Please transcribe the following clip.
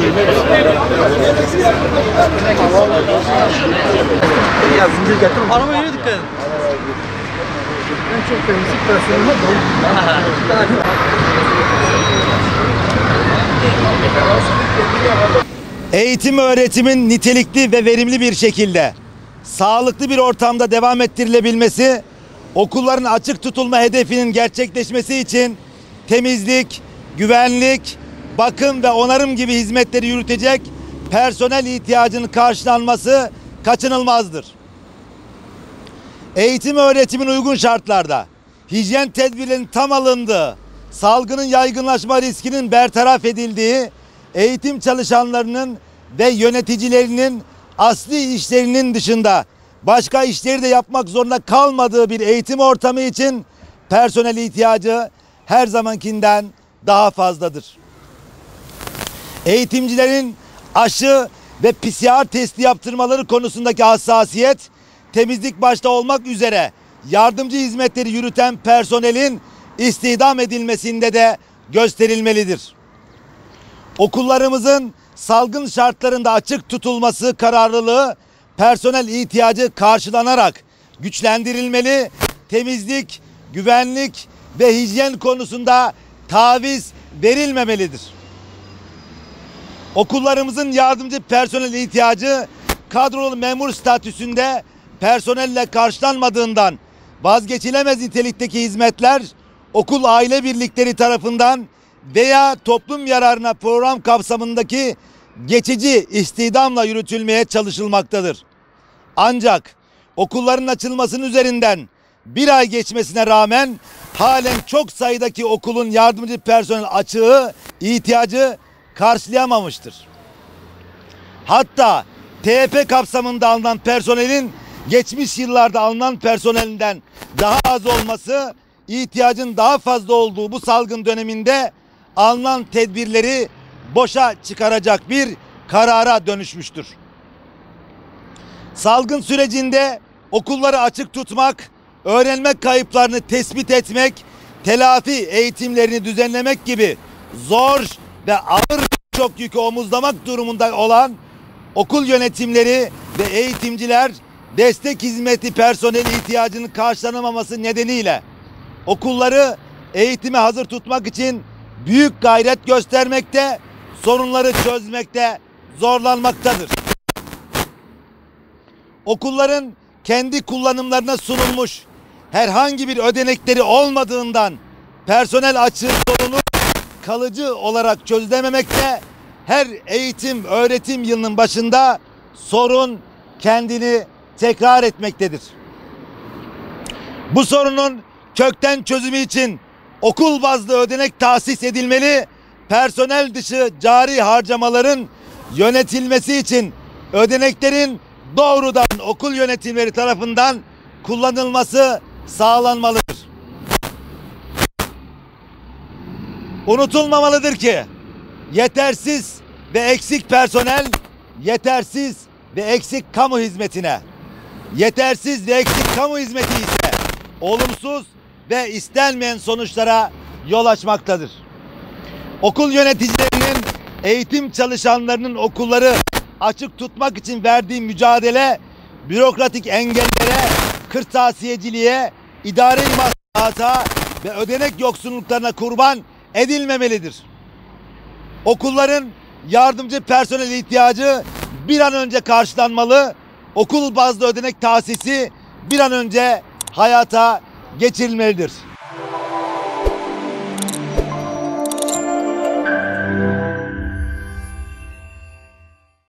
Ya zincir getir. Arabaya dikkat edin. En çok temizlik personeli Eğitim öğretimin nitelikli ve verimli bir şekilde sağlıklı bir ortamda devam ettirilebilmesi, okulların açık tutulma hedefinin gerçekleşmesi için temizlik, güvenlik, bakım ve onarım gibi hizmetleri yürütecek personel ihtiyacının karşılanması kaçınılmazdır. Eğitim öğretimin uygun şartlarda hijyen tedbirlerinin tam alındığı, salgının yaygınlaşma riskinin bertaraf edildiği, eğitim çalışanlarının ve yöneticilerinin asli işlerinin dışında başka işleri de yapmak zorunda kalmadığı bir eğitim ortamı için personel ihtiyacı her zamankinden daha fazladır. Eğitimcilerin aşı ve PCR testi yaptırmaları konusundaki hassasiyet, temizlik başta olmak üzere yardımcı hizmetleri yürüten personelin istihdam edilmesinde de gösterilmelidir. Okullarımızın salgın şartlarında açık tutulması kararlılığı personel ihtiyacı karşılanarak güçlendirilmeli, temizlik, güvenlik ve hijyen konusunda taviz verilmemelidir. Okullarımızın yardımcı personel ihtiyacı kadrolu memur statüsünde personelle karşılanmadığından vazgeçilemez nitelikteki hizmetler okul aile birlikleri tarafından veya toplum yararına program kapsamındaki geçici istihdamla yürütülmeye çalışılmaktadır. Ancak okulların açılmasının üzerinden bir ay geçmesine rağmen halen çok sayıdaki okulun yardımcı personel açığı ihtiyacı karşılayamamıştır. Hatta TYP kapsamında alınan personelin geçmiş yıllarda alınan personelinden daha az olması, ihtiyacın daha fazla olduğu bu salgın döneminde alınan tedbirleri boşa çıkaracak bir karara dönüşmüştür. Salgın sürecinde okulları açık tutmak, öğrenme kayıplarını tespit etmek, telafi eğitimlerini düzenlemek gibi zor ve ağır birçok yükü omuzlamak durumunda olan okul yönetimleri ve eğitimciler destek hizmeti personeli ihtiyacının karşılanamaması nedeniyle okulları eğitime hazır tutmak için büyük gayret göstermekte, sorunları çözmekte zorlanmaktadır. Okulların kendi kullanımlarına sunulmuş herhangi bir ödenekleri olmadığından personel açığı sorunu kalıcı olarak çözülememekte, her eğitim öğretim yılının başında sorun kendini tekrar etmektedir. Bu sorunun kökten çözümü için okul bazlı ödenek tahsis edilmeli, personel dışı cari harcamaların yönetilmesi için ödeneklerin doğrudan okul yönetimleri tarafından kullanılması sağlanmalıdır. Unutulmamalıdır ki yetersiz ve eksik personel, yetersiz ve eksik kamu hizmetine, yetersiz ve eksik kamu hizmeti ise olumsuz ve istenmeyen sonuçlara yol açmaktadır. Okul yöneticilerinin, eğitim çalışanlarının okulları açık tutmak için verdiği mücadele, bürokratik engellere, kırtasiyeciliğe, idari maslahata ve ödenek yoksunluklarına kurban edilmemelidir. Okulların yardımcı personel ihtiyacı bir an önce karşılanmalı, okul bazlı ödenek tahsisi bir an önce hayata geçirilmelidir.